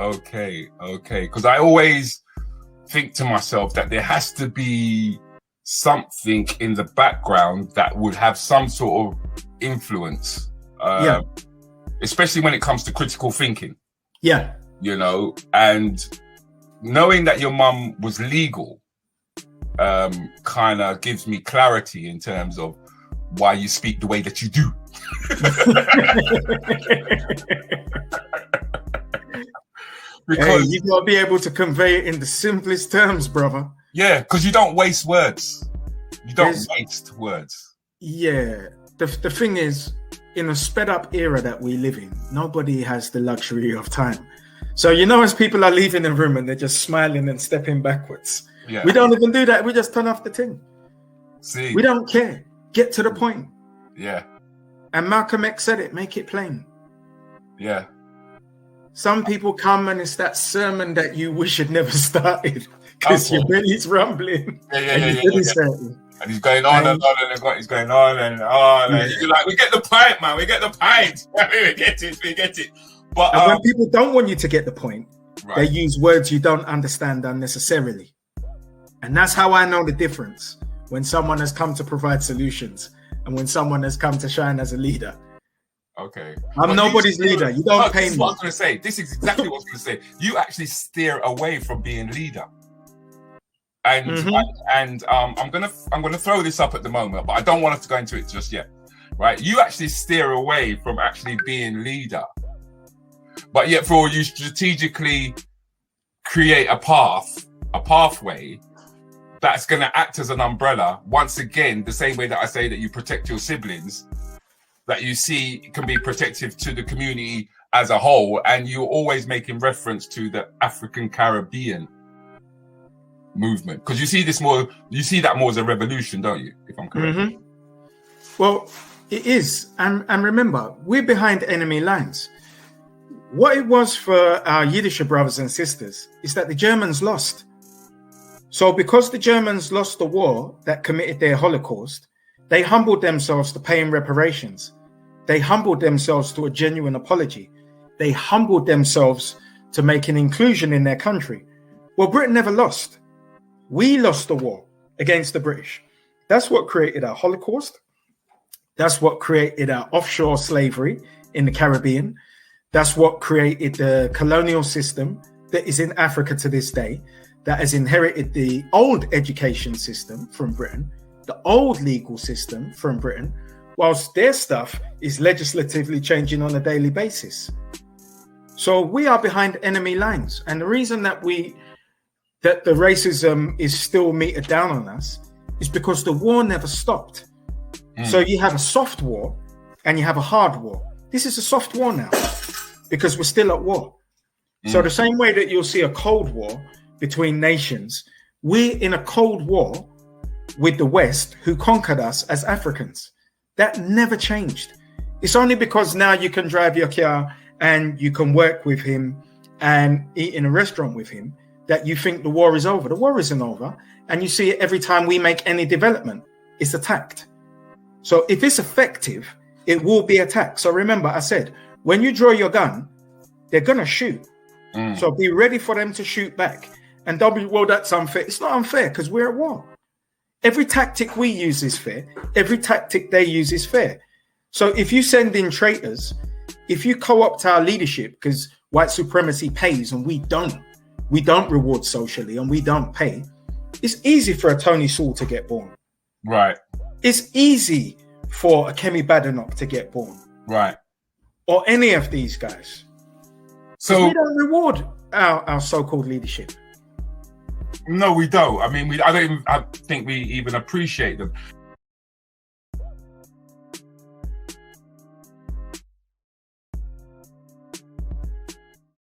Okay. Because I always think to myself that there has to be something in the background that would have some sort of influence, especially when it comes to critical thinking. Yeah. You know, and knowing that your mum was legal kind of gives me clarity in terms of why you speak the way that you do. Because you got to be able to convey it in the simplest terms, brother. Yeah, because you don't waste words. You don't waste words. Yeah. The thing is, in a sped up era that we live in, nobody has the luxury of time. So, you know, as people are leaving the room and they're just smiling and stepping backwards, we don't even do that. We just turn off the thing. See, we don't care. Get to the point. Yeah. And Malcolm X said it, make it plain. Yeah. Some people come and it's that sermon that you wish had never started because your belly's rumbling. Yeah. And he's going on and on and he's going on and on. And you're like, we get the point, man. We get the point. We get it. But when people don't want you to get the point, they use words you don't understand unnecessarily. And that's how I know the difference when someone has come to provide solutions and when someone has come to shine as a leader. Okay. I'm nobody's leader. You don't pay me. This is what I was going to say. This is exactly what I was going to say. You actually steer away from being leader. And I'm gonna throw this up at the moment, but I don't want us to go into it just yet. Right? You actually steer away from actually being leader. But yet for you strategically create a pathway that's going to act as an umbrella. Once again, the same way that I say that you protect your siblings, that you see can be protective to the community as a whole. And you're always making reference to the African Caribbean movement. Because you see that more as a revolution, don't you? If I'm correct. Mm-hmm. Well, it is. And remember, we're behind enemy lines. What it was for our Yiddish brothers and sisters is that the Germans lost. So because the Germans lost the war that committed their Holocaust, they humbled themselves to paying reparations. They humbled themselves to a genuine apology. They humbled themselves to make an inclusion in their country. Well, Britain never lost. We lost the war against the British. That's what created our Holocaust. That's what created our offshore slavery in the Caribbean. That's what created the colonial system that is in Africa to this day, that has inherited the old education system from Britain, the old legal system from Britain, whilst their stuff is legislatively changing on a daily basis. So we are behind enemy lines. And the reason that the racism is still metered down on us is because the war never stopped. So you have a soft war and you have a hard war. This is a soft war now, because we're still at war. So the same way that you'll see a Cold War between nations, we're in a Cold War with the West, who conquered us as Africans. That never changed. It's only because now you can drive your car and you can work with him and eat in a restaurant with him that you think the war is over. The war isn't over. And you see it every time we make any development, it's attacked. So if it's effective, it will be attacked. So remember, I said, when you draw your gun, they're going to shoot. So be ready for them to shoot back. And they'll be, well, that's unfair. It's not unfair because we're at war. Every tactic we use is fair. Every tactic they use is fair. So if you send in traitors, if you co-opt our leadership, because white supremacy pays and we don't reward socially and we don't pay, it's easy for a Tony Sewell to get born. Right. It's easy for a Kemi Badenoch to get born. Right. Or any of these guys. So we don't reward our so-called leadership. No, we don't. I mean, I think we even appreciate them.